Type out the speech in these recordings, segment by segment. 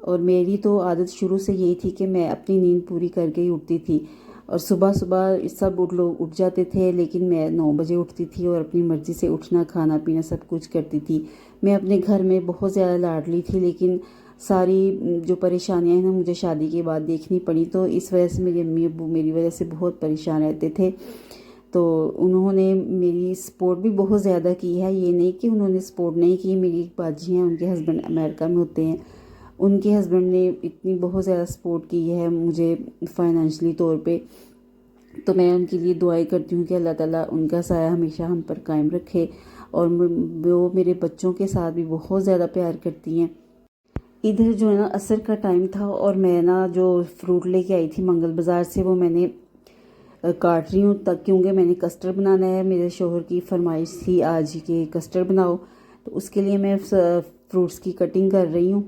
اور میری تو عادت شروع سے یہی تھی کہ میں اپنی نیند پوری کر کے ہی اٹھتی تھی، اور صبح صبح سب لوگ اٹھ جاتے تھے لیکن میں 9 بجے اٹھتی تھی اور اپنی مرضی سے اٹھنا کھانا پینا سب کچھ کرتی تھی۔ میں اپنے گھر میں بہت زیادہ لاڈلی تھی، لیکن ساری جو پریشانیاں ہیں نا مجھے شادی کے بعد دیکھنی پڑی، تو اس وجہ سے میری امی ابو میری وجہ سے بہت پریشان رہتے تھے۔ تو انہوں نے میری سپورٹ بھی بہت زیادہ کی ہے، یہ نہیں کہ انہوں نے سپورٹ نہیں کی۔ میری ایک باجی ہیں، ان کے ہسبینڈ امریکہ میں ہوتے ہیں، ان کے ہسبینڈ نے اتنی بہت زیادہ سپورٹ کی ہے مجھے فائنینشلی طور پہ، تو میں ان کے لیے دعائیں کرتی ہوں کہ اللہ تعالیٰ ان کا سایہ ہمیشہ ہم پر قائم رکھے، اور وہ میرے بچوں کے ساتھ بھی بہت زیادہ پیار کرتی ہیں۔ ادھر جو ہے نا عصر کا ٹائم تھا، اور میں نا جو فروٹ لے کے آئی تھی منگل بازار سے وہ میں نے کاٹ رہی ہوں تک، کیونکہ میں نے کسٹرڈ بنانا ہے۔ میرے شوہر کی فرمائش تھی آج کہ کسٹرڈ بناؤ، تو اس کے لیے میں فروٹس کی کٹنگ کر رہی ہوں،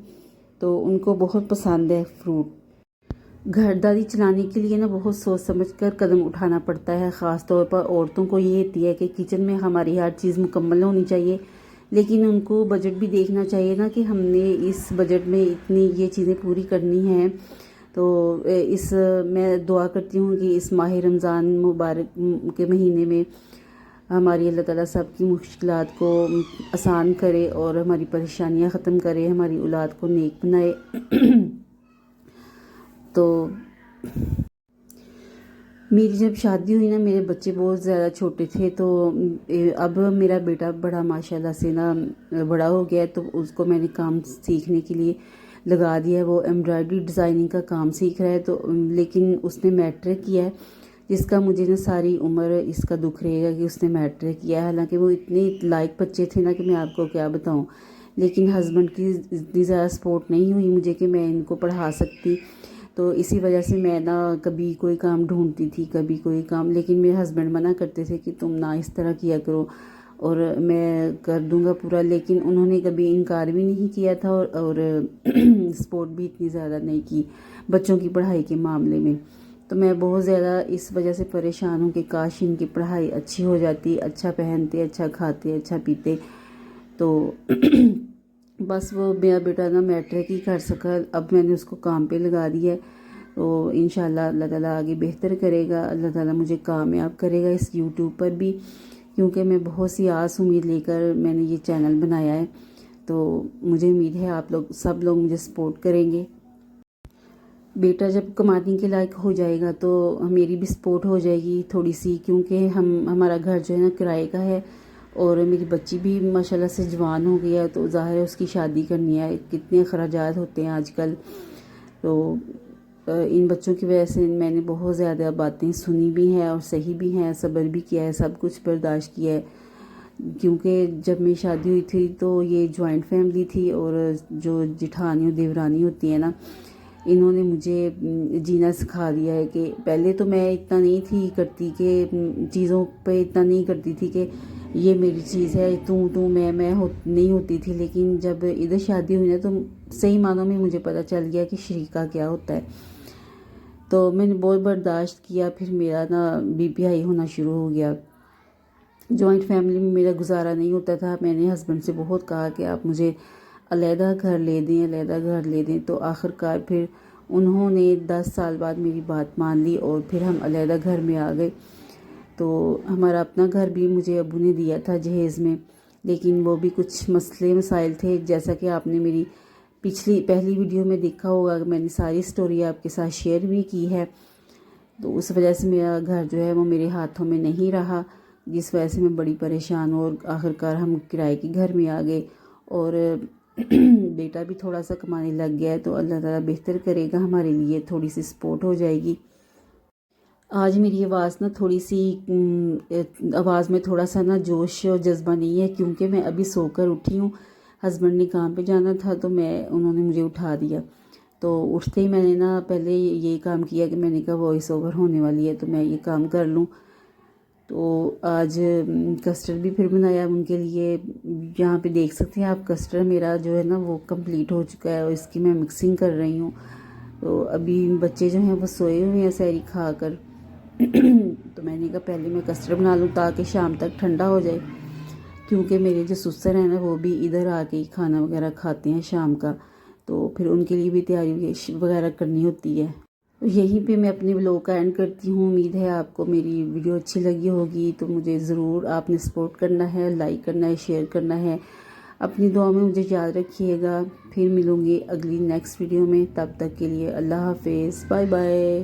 تو ان کو بہت پسند ہے فروٹ۔ گھرداری چلانے کے لیے نا بہت سوچ سمجھ کر قدم اٹھانا پڑتا ہے، خاص طور پر عورتوں کو یہ ہوتی ہے کہ کچن میں ہماری ہر چیز مکمل ہونی چاہیے، لیکن ان کو بجٹ بھی دیکھنا چاہیے نا کہ ہم نے اس بجٹ میں اتنی یہ چیزیں پوری کرنی ہیں۔ تو میں دعا کرتی ہوں کہ اس ماہ رمضان مبارک کے مہینے میں ہماری اللہ تعالیٰ سب کی مشکلات کو آسان کرے اور ہماری پریشانیاں ختم کرے، ہماری اولاد کو نیک بنائے۔ تو میری جب شادی ہوئی نا میرے بچے بہت زیادہ چھوٹے تھے، تو اب میرا بیٹا بڑا ماشاءاللہ سے نا بڑا ہو گیا ہے، تو اس کو میں نے کام سیکھنے کے لیے لگا دیا ہے۔ وہ ایمبرائڈری ڈیزائننگ کا کام سیکھ رہا ہے، تو لیکن اس نے میٹرک کیا ہے، جس کا مجھے نا ساری عمر اس کا دکھ رہے گا کہ اس نے میٹرک کیا ہے۔ حالانکہ وہ اتنے لائق بچے تھے نا کہ میں آپ کو کیا بتاؤں، لیکن ہسبینڈ کی اتنی زیادہ سپورٹ نہیں ہوئی مجھے کہ میں ان کو پڑھا سکتی، تو اسی وجہ سے میں نا کبھی کوئی کام ڈھونڈتی تھی کبھی کوئی کام، لیکن میرے ہسبینڈ منع کرتے تھے کہ تم نہ اس طرح کیا کرو اور میں کر دوں گا پورا، لیکن انہوں نے کبھی انکار بھی نہیں کیا تھا، اور سپورٹ بھی اتنی زیادہ نہیں کی بچوں کی پڑھائی کے معاملے میں۔ تو میں بہت زیادہ اس وجہ سے پریشان ہوں کہ کاش ان کی پڑھائی اچھی ہو جاتی، اچھا پہنتے، اچھا کھاتے، اچھا پیتے۔ تو بس وہ میرا بیٹا نا میٹرک ہی کر سکا، اب میں نے اس کو کام پہ لگا دیا ہے، تو انشاءاللہ اللہ تعالیٰ آگے بہتر کرے گا، اللہ تعالیٰ مجھے کامیاب کرے گا اس یوٹیوب پر بھی، کیونکہ میں بہت سی آس امید لے کر میں نے یہ چینل بنایا ہے، تو مجھے امید ہے آپ لوگ سب لوگ مجھے سپورٹ کریں گے۔ بیٹا جب کمانے کے لائق ہو جائے گا تو میری بھی سپورٹ ہو جائے گی تھوڑی سی، کیونکہ ہمارا گھر جو ہے نا کرائے کا ہے، اور میری بچی بھی ماشاءاللہ سے جوان ہو گیا، تو ظاہر ہے اس کی شادی کرنی ہے، کتنے اخراجات ہوتے ہیں آج کل۔ تو ان بچوں کی وجہ سے میں نے بہت زیادہ باتیں سنی بھی ہیں اور صحیح بھی ہیں، صبر بھی کیا ہے، سب کچھ برداشت کیا ہے، کیونکہ جب میری شادی ہوئی تھی تو یہ جوائنٹ فیملی تھی، اور جو جٹھانی اور دیورانی ہوتی ہیں نا انہوں نے مجھے جینا سکھا دیا ہے کہ پہلے تو میں اتنا نہیں تھی کرتی کہ چیزوں پہ اتنا نہیں کرتی تھی کہ یہ میری چیز ہے تو میں نہیں ہوتی تھی، لیکن جب ادھر شادی ہوئی نا تو صحیح معنوں میں مجھے پتہ چل گیا کہ شریکہ کیا ہوتا ہے، تو میں نے بہت برداشت کیا، پھر میرا نا بی پی ہائی ہونا شروع ہو گیا۔ جوائنٹ فیملی میں میرا گزارا نہیں ہوتا تھا، میں نے ہسبینڈ سے بہت کہا کہ آپ مجھے علیحدہ گھر لے دیں، علیحدہ گھر لے دیں، تو آخر کار پھر انہوں نے 10 سال بعد میری بات مان لی اور پھر ہم علیحدہ گھر میں آ گئے۔ تو ہمارا اپنا گھر بھی مجھے ابو نے دیا تھا جہیز میں، لیکن وہ بھی کچھ مسئلے مسائل تھے، جیسا کہ آپ نے میری پہلی ویڈیو میں دیکھا ہوگا کہ میں نے ساری سٹوری آپ کے ساتھ شیئر بھی کی ہے، تو اس وجہ سے میرا گھر جو ہے وہ میرے ہاتھوں میں نہیں رہا، جس وجہ سے میں بڑی پریشان ہوں، اور آخر کار ہم کرائے کے گھر میں آ گئے، اور بیٹا بھی تھوڑا سا کمانے لگ گیا ہے، تو اللہ تعالیٰ بہتر کرے گا، ہمارے لیے تھوڑی سی سپورٹ ہو جائے گی۔ آج میری آواز نا تھوڑی سی آواز میں تھوڑا سا نا جوش اور جذبہ نہیں ہے، کیونکہ میں ابھی سو کر اٹھی ہوں، ہسبینڈ نے کام پہ جانا تھا تو انہوں نے مجھے اٹھا دیا، تو اٹھتے ہی میں نے نا پہلے یہی کام کیا کہ میں نے کہا وائس اوور ہونے والی ہے تو میں یہ کام کر لوں۔ تو آج کسٹرڈ بھی پھر بنایا ان کے لیے، یہاں پہ دیکھ سکتے ہیں آپ کسٹرڈ میرا جو ہے نا وہ کمپلیٹ ہو چکا ہے، اور اس کی میں مکسنگ کر رہی ہوں، تو ابھی بچے جو ہیں وہ سوئے ہوئے ہیں سحری کھا کر، تو میں نے کہا پہلے میں کسٹرڈ بنا لوں تاکہ شام تک ٹھنڈا ہو جائے، کیونکہ میرے جو سسر ہیں نا وہ بھی ادھر آ کے ہی کھانا وغیرہ کھاتے ہیں شام کا، تو پھر ان کے لیے بھی تیاری وغیرہ کرنی ہوتی ہے. تو یہیں پہ میں اپنے ولاگ کا اینڈ کرتی ہوں. امید ہے آپ کو میری ویڈیو اچھی لگی ہوگی. تو مجھے ضرور آپ نے سپورٹ کرنا ہے، لائک کرنا ہے، شیئر کرنا ہے. اپنی دعا میں مجھے یاد رکھیے گا. پھر ملوں گی اگلی نیکسٹ ویڈیو میں. تب تک کے لیے اللہ حافظ. Bye bye.